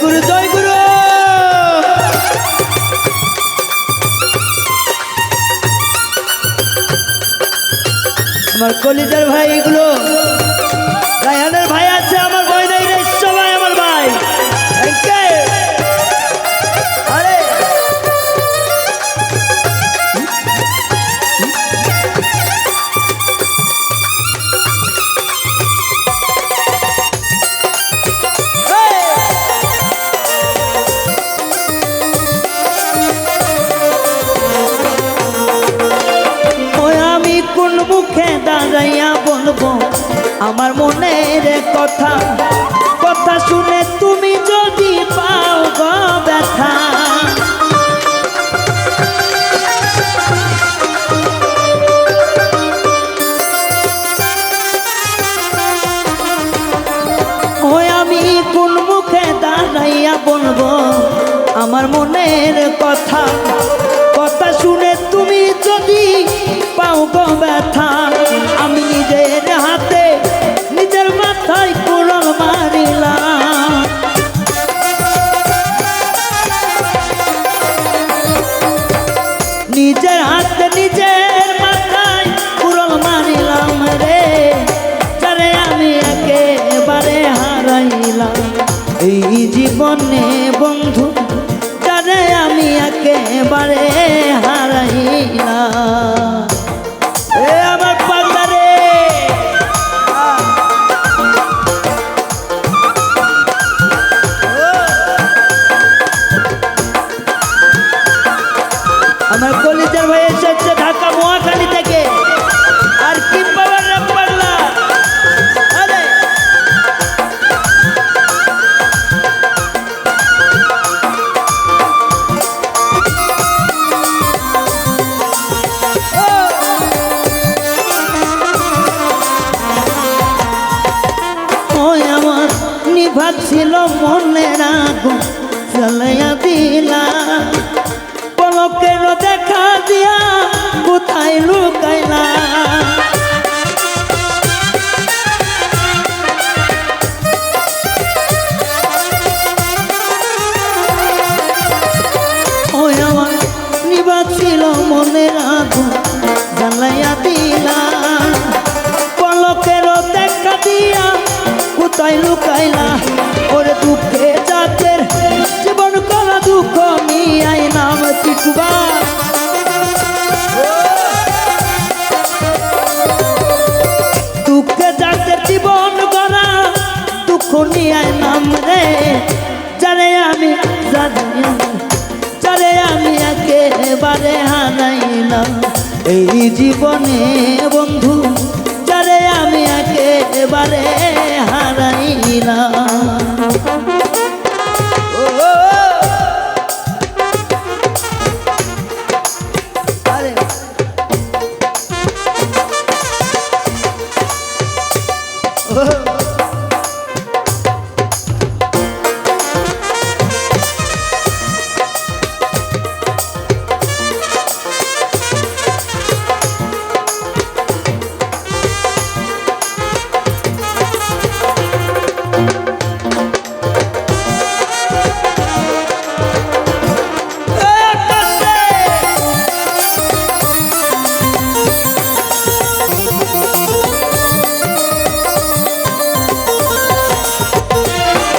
গুরু জয় গুরু। আমার কলিজার ভাই এগুলো রায়হানের ভাই আছে, আমার ভাই নাই রে, সবাই আমার ভাই। আরে কোন মুখে দাঁড়াইয়া বলবো আমার মনের কথা, কথা শুনে তুমি যদি পাও গো ব্যথা। ওই আমি কোন মুখে দাঁড়াইয়া বলবো আমার মনের কথা, কথা শুনে তুমি যদি পাও গো ব্যথা। আমি নিজের হাতে নিজের মাথায় কুড়াল মারিলাম, নিজের হাতে নিজের মাথায় কুড়াল মারিলাম রে, যারে আমি একেবারে হারাইলাম এই জীবনে বন্ধু, যারে আমি একেবারে হারাইলাম। আমার পাগলা রে, আমার কলিজার ভাই এসেছে ঢাকা মহাখালী থেকে। আর কি পাওয়ার রে পাগলা, আরে ছিল মনের আগুন জ্বালাইয়া দিলা, পলকের দেখা দিয়া কোথায় লুকাইলা। ওই আমার নিভা ছিল মনের আগুন জ্বালাইয়া দিলা, পলকের দেখা দিয়া কোথায় লুকাইলা। ওরে দুঃখে জাতের জীবন করা দুঃখ নিয়াই নাম টিটুবা, দুঃখে জাতের জীবন করা দুঃখ নিয়াই নাম রে, যারে আমি যারে আমি একেবারে হারাইলাম এই জীবনে বন্ধু, যারে আমি একেবারে হারাইলাম।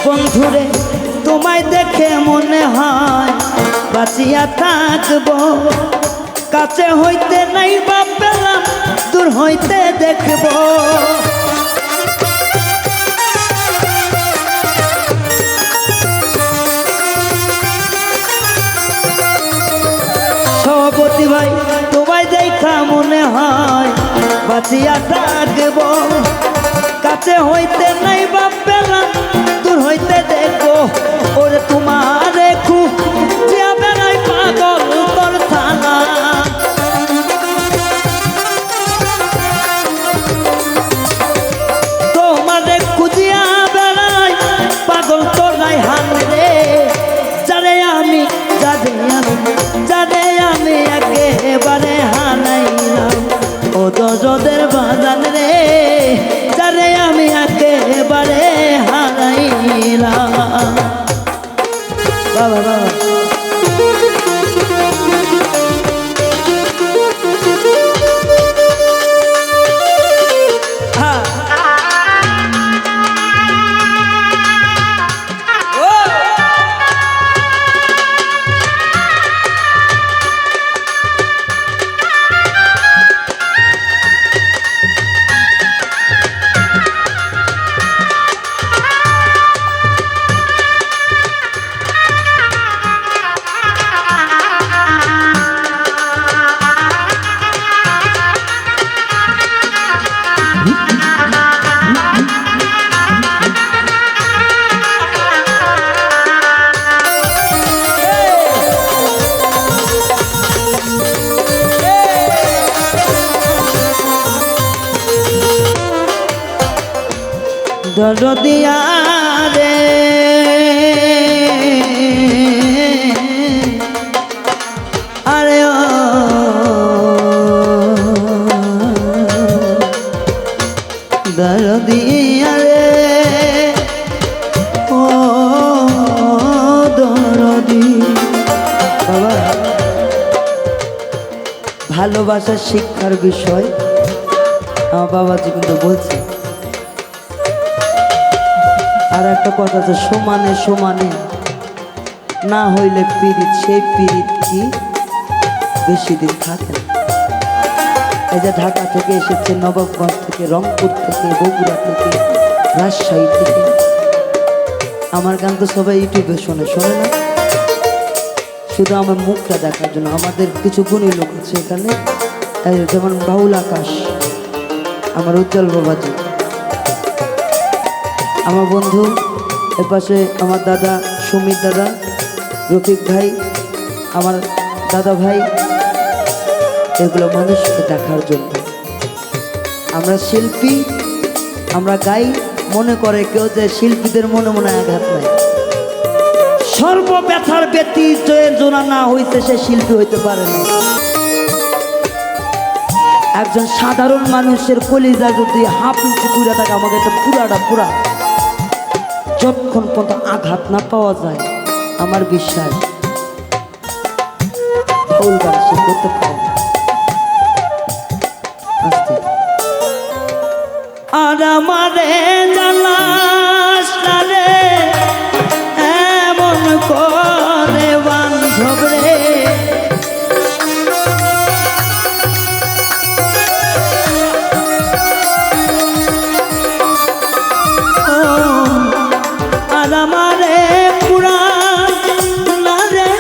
বন্ধুরে তোমায় দেখে মনে হয় বাঁচিয়া থাকবো, কাছে হইতে নাই বা পেলাম দূর হইতে দেখবো। সভাপতি ভাই তোমায় দেখা মনে হয় বাঁচিয়া থাকবো, কাছে হইতে নাই বা পেলাম দূর হইতে দেখো। ওরে তোমার খুব বেড়াই পাগল তোর থানা, তোমারে খুঁজিয়া বেড়াই পাগল তোর নাই হান রে, যারে আমি একেবারে হারাইলাম ও দজদের বাজান রে, যারে আমি একেবারে হারাইলাম। বাবা বাবা দরদিয়া রে আরে ও দরদিয়া রে ও দরদি বাবা ভালোবাসা শিক্ষার বিষয় আমার বাবাজি কিন্তু বলছে আর একটা কথা আছে সমানে সমানে না হইলে পীড়িত সেই পীড়িত কি বেশি দিন থাকে না। এই যে ঢাকা থেকে এসেছে, নবাবগঞ্জ থেকে, রংপুর থেকে, বগুড়া থেকে, রাজশাহী থেকে। আমার গান তো সবাই ইউটিউবে শোনে শোনে না, শুধু আমার মুখটা দেখার জন্য। আমাদের কিছু গুণী লোক আছে এখানে, যেমন বাউল আকাশ, আমার উজ্জ্বল বাবাজি, আমার বন্ধু এপাশে আমার দাদা সুমিত দাদা, রফিক ভাই, আমার দাদা ভাই, এগুলো মানুষকে দেখার জন্য। আমরা শিল্পী, আমরা গাই, মনে করে কেউ যে শিল্পীদের মনে মনে আঘাত নাই। সর্ব ব্যথার ব্যতি জয়ের জোড়া না হইতে সে শিল্পী হইতে পারে না। একজন সাধারণ মানুষের কলিজা যদি হাফ ইঞ্চি পুরা থাকে, আমাকে একটা পুরাটা পুরা, যতক্ষণ পর্যন্ত আঘাত না পাওয়া যায়, আমার বিশ্বাস ভুল গান সে করতে পারে। আর আমারে জানাস না রে এমন করে বান্ধব রে, আর আমারে পুরাণ না রে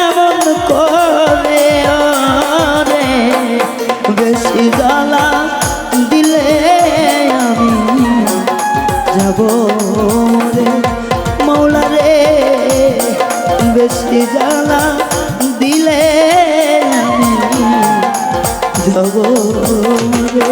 এমন করে রে, বেশি জ্বালা দিলে আমি যাব রে মৌলা রে, বেশি জ্বালা দিলে আমি যাব রে।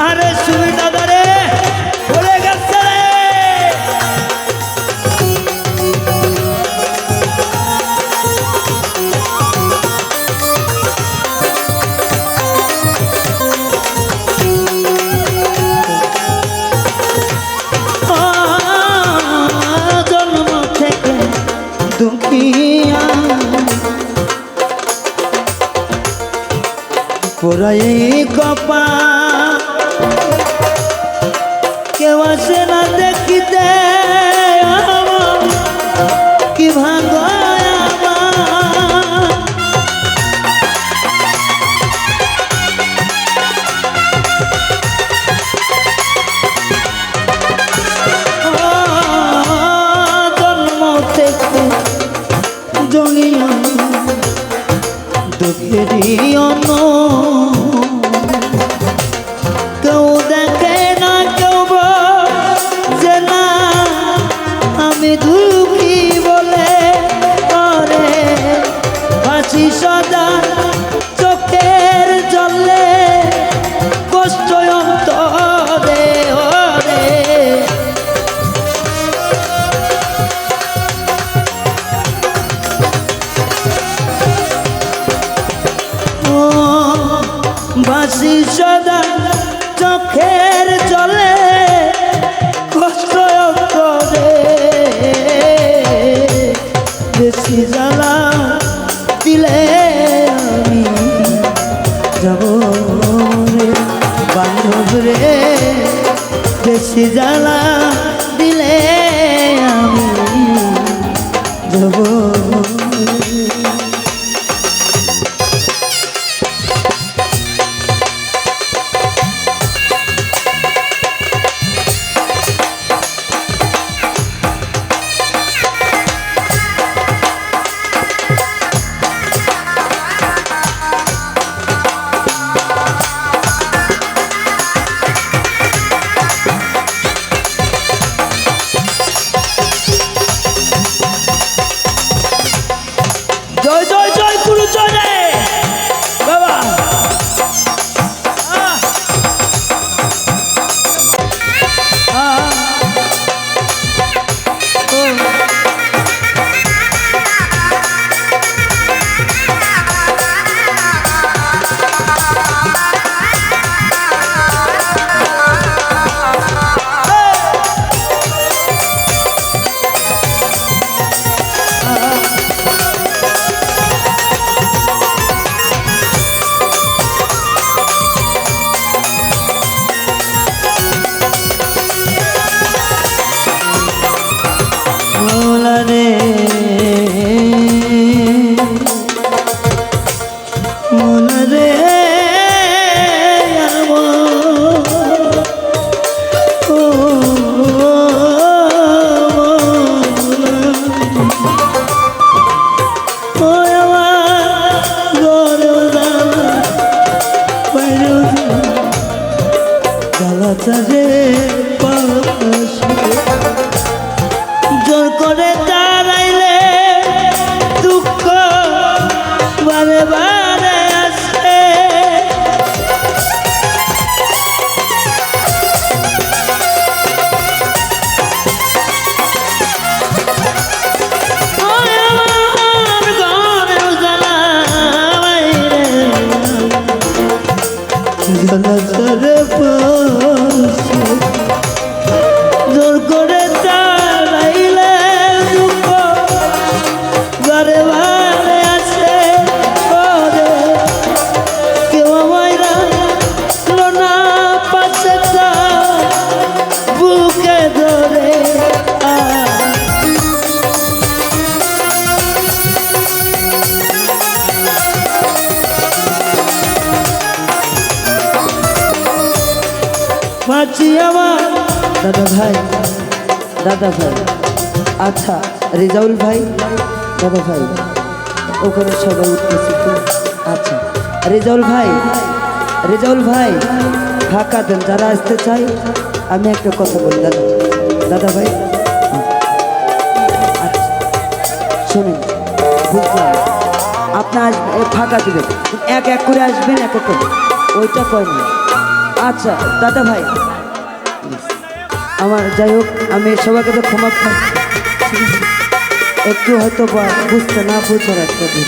আরে সুমি দাদা রে পড়ে গেছে রে, জন্ম থেকে দুঃখিয়া পুরাই কপা কেউ আসে না দেখিতে, কি ভাগ জন্ম থেকে জড়িয়া দুঃখেরই অন্য, কেউ দেখে না কেউ যে আমি দুঃখী বলে করে হাসি সদা চোখের জলে কষ্ট অন্তরে ওরে ও বাসি সদা চোখের জলে কষ্ট করে বেশি জ্বালা দিলে আমি যাব রে বান্ধব রে বেশি জ্বালা দিলে আমি যাব জয় জয় জয় গুরু জয় রে বাবা জোর করে দাঁড়াইলে দুঃখ বারে বারে আসে জোর করে দাঁড়াইলে দুঃখ বারে বারে আসে করে কেউ আমায় রাখলো না পাশে বুকে ধরে মাছি আমার দাদা ভাই আচ্ছা রেজাউল ভাই দাদা ভাই ওখানে সবাই উঠতেছে তো আচ্ছা রেজাউল ভাই ফাঁকা দেন যারা আসতে চাই আমি একটা কথা বলি দাদা ভাই আচ্ছা শোনেন বুঝলাম আপনার ফাঁকা দেবেন এক এক করে আসবেন এক এক করে ওইটা কয় না আচ্ছা দাদা ভাই আমার যাই হোক আমি সবাইকে তো ক্ষমা একটু হয়তো বুঝতে না বুঝার একটা দিন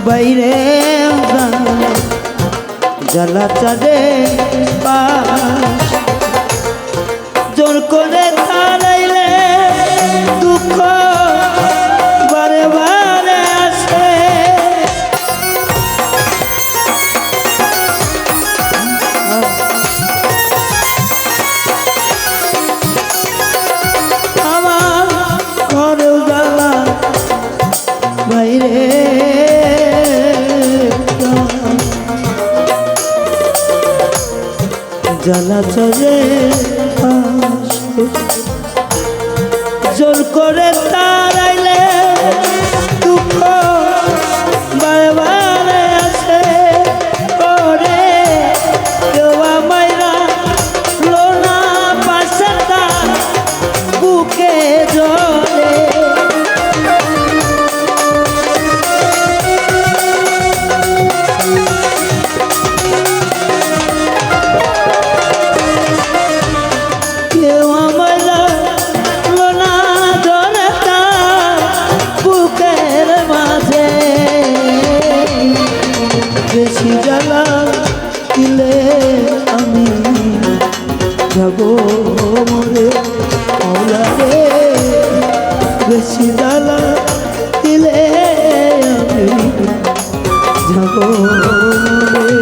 বাইরে জ্বালা চাঁদে জোর করে তাড়াইলে দুঃখ বারে বারে আসে জ্বালা চলে জোর করে তারাইলে দুঃখ বারে বারে আসে করে কেউ আমায়রা লোনা পাশে তার বুকে জলে বেশি জ্বালা দিলে আমি যাব মরে মাওলা রে বেশি জ্বালা দিলে আমি যাব মরে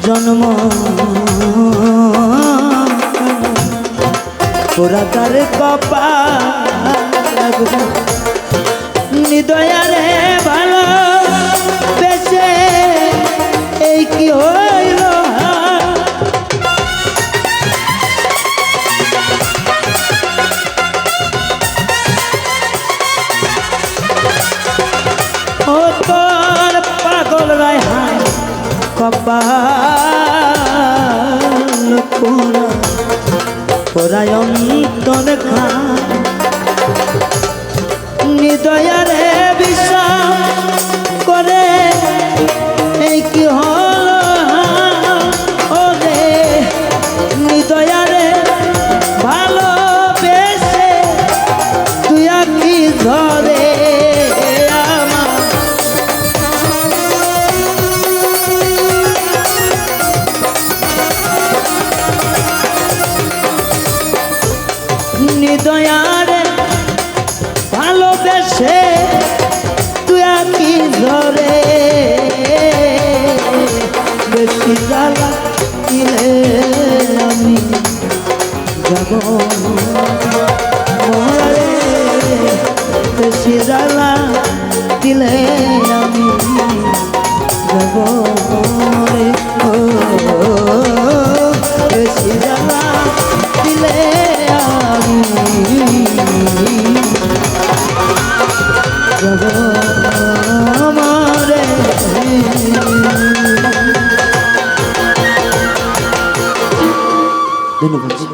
জন্ম ওরা তার কপাল নিদয়ারে ভালো বেশে এই কি হইল ও তোর পাগল রায় হায় কপাল পোড়া পোড়ায় অন্তর খা নিদয়ারে বিশ্বাস করে এই কি হল ওরে নিদয়ারে ভালোবেসে তুই কি ধরে নিদয়ারে ভালোবেসে তুই কি ধরে বেশি জ্বালা দিলে আমি যাব মরে বেশি জ্বালা দিলে আমি যাব মরে বেশি জ্বালা দিলে আমারে ধন্যবাদ।